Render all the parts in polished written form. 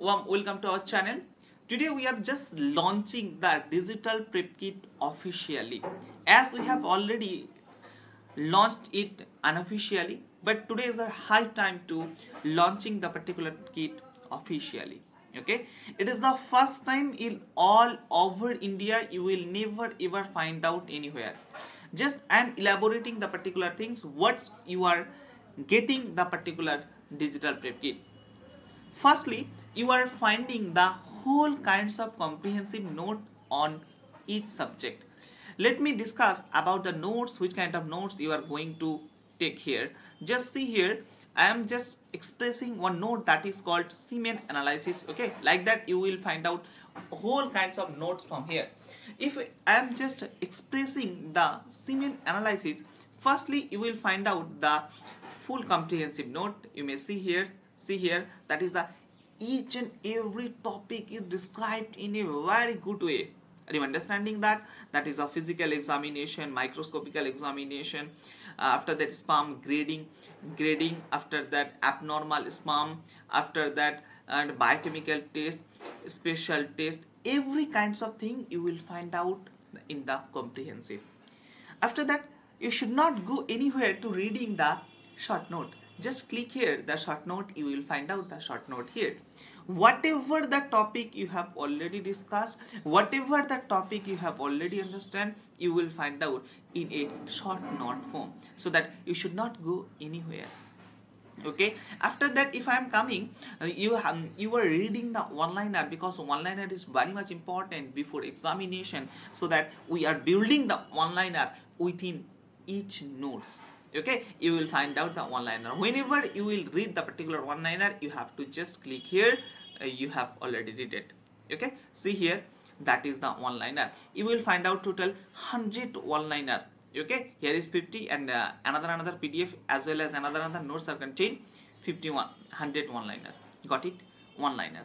Welcome to our channel. Today we are just launching the digital prep kit officially, as we have already launched it unofficially, but today is a high time to launching the particular kit officially. Okay, it is the first time in all over India. You will never ever find out anywhere. Just I am elaborating the particular things what you are getting the particular digital prep kit. Firstly, you are finding the whole kinds of comprehensive note on each subject. Let me discuss about the notes, which kind of notes you are going to take here. Just see here, I am just expressing one note that is called semen analysis. Okay, like that you will find out whole kinds of notes from here. If I am just expressing the semen analysis, firstly you will find out the full comprehensive note. You may see here, that is the each and every topic is described in a very good way. Are you understanding that? That is a physical examination, microscopical examination, after that sperm grading, after that abnormal sperm, after that and biochemical test, special test, every kinds of thing you will find out in the comprehensive. After that, you should not go anywhere to reading the short note. Just click here the short note, you will find out the short note here. Whatever the topic you have already discussed, whatever the topic you have already understand, you will find out in a short note form, so that you should not go anywhere. Okay, after that if I am coming, you are reading the one liner, because one liner is very much important before examination, so that we are building the one liner within each notes. Okay, you will find out the one liner. Whenever you will read the particular one liner, you have to just click here, you have already read it. Okay, see here, that is the one liner. You will find out total 100 one liner. Okay, here is 50, and another PDF as well as another notes are contained 51, 100 one liner. Got it? One liner.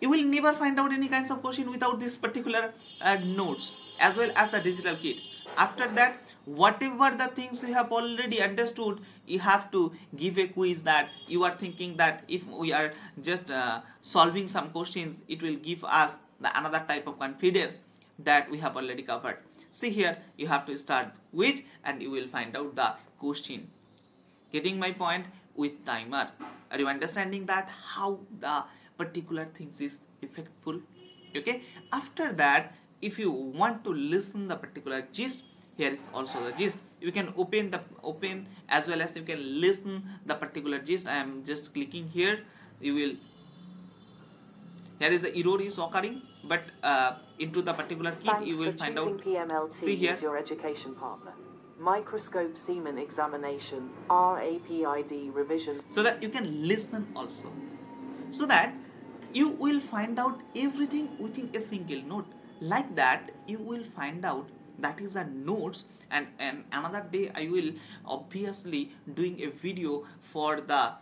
You will never find out any kinds of question without this particular notes as well as the digital kit. After that, whatever the things you have already understood, you have to give a quiz, that you are thinking that if we are just solving some questions, it will give us the another type of confidence that we have already covered. See here, you have to start which, and you will find out the question. Getting my point? With timer. Are you understanding that how the particular things is effectful? Okay, after that, if you want to listen the particular gist, here is also the gist. You can open as well as you can listen the particular gist. I am just clicking here. You will, here is the error is occurring, but into the particular kit. Thanks you will find out. M.L.T. See here, as your education partner. Microscope semen examination, RAPID revision. so that you can listen also, so that you will find out everything within a single note. Like that you will find out, that is the notes. And another day I will obviously doing a video for the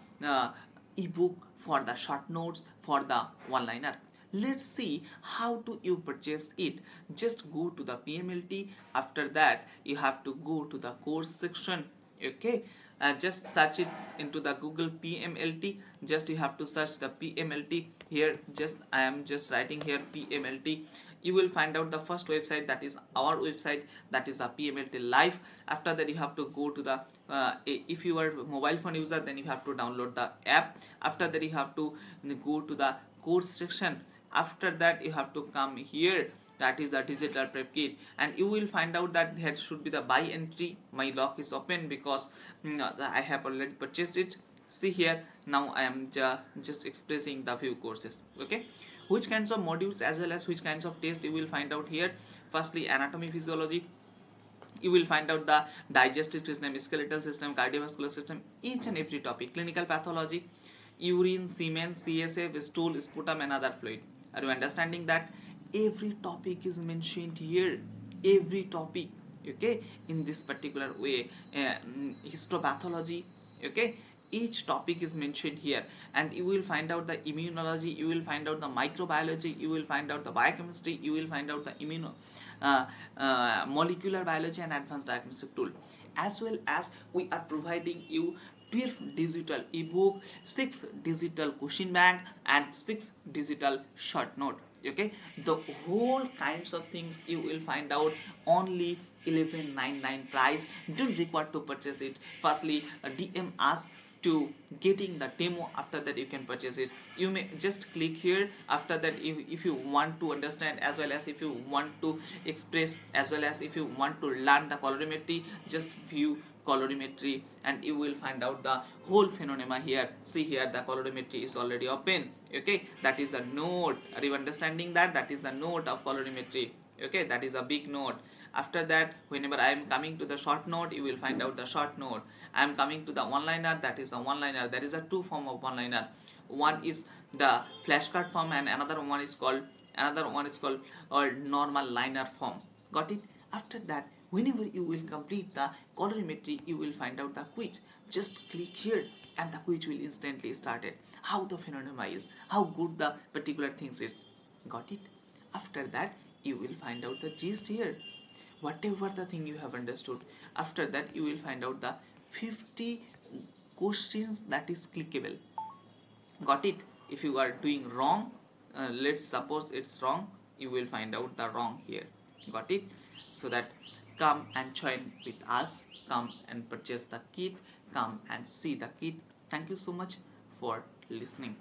ebook, for the short notes, for the one liner. Let's see how to you purchase it. Just go to the PMLT. After that you have to go to the course section. Okay, just search it into the Google PMLT. Just you have to search the PMLT here. Just I am just writing here PMLT. You will find out the first website, that is our website, that is the PMLT live. After that you have to go to the if you are mobile phone user, then you have to download the app. After that you have to go to the course section. After that you have to come here, that is a digital prep kit, and you will find out that there should be the buy entry. My lock is open because I have already purchased it. See here, now I am just expressing the few courses. Okay, which kinds of modules as well as which kinds of tests you will find out here. Firstly, anatomy physiology. You will find out the digestive system, skeletal system, cardiovascular system, each and every topic. Clinical pathology, urine, semen, CSF, stool, sputum, and other fluid. Are you understanding that every topic is mentioned here? Every topic, okay, in this particular way. Histopathology, okay, each topic is mentioned here. And you will find out the immunology, you will find out the microbiology, you will find out the biochemistry, you will find out the molecular biology and advanced diagnostic tool. As well as we are providing you 12 digital ebook, 6 digital question bank, and 6 digital short note. Okay, the whole kinds of things you will find out only 11.99 price. Don't require to purchase it. Firstly, DM us to getting the demo. After that you can purchase it. You may just click here. After that, if you want to understand, as well as if you want to express, as well as if you want to learn the colorimetry, just view colorimetry and you will find out the whole phenomena here. See here, the colorimetry is already open. Okay, that is a node. Are you understanding that? That is the node of colorimetry. Okay, that is a big node. After that, whenever I am coming to the short node, you will find out the short node. I am coming to the one liner, that is the one liner. There is a two form of one liner. One is the flashcard form and another one is called normal liner form. Got it? After that, whenever you will complete the colorimetry, you will find out the quiz. Just click here and the quiz will instantly start it. How the phenomena is, how good the particular things is. Got it? After that, you will find out the gist here. Whatever the thing you have understood, after that you will find out the 50 questions that is clickable. Got it? If you are doing wrong, let's suppose it's wrong, you will find out the wrong here. Got it? So that come and join with us, come and purchase the kit, come and see the kit. Thank you so much for listening.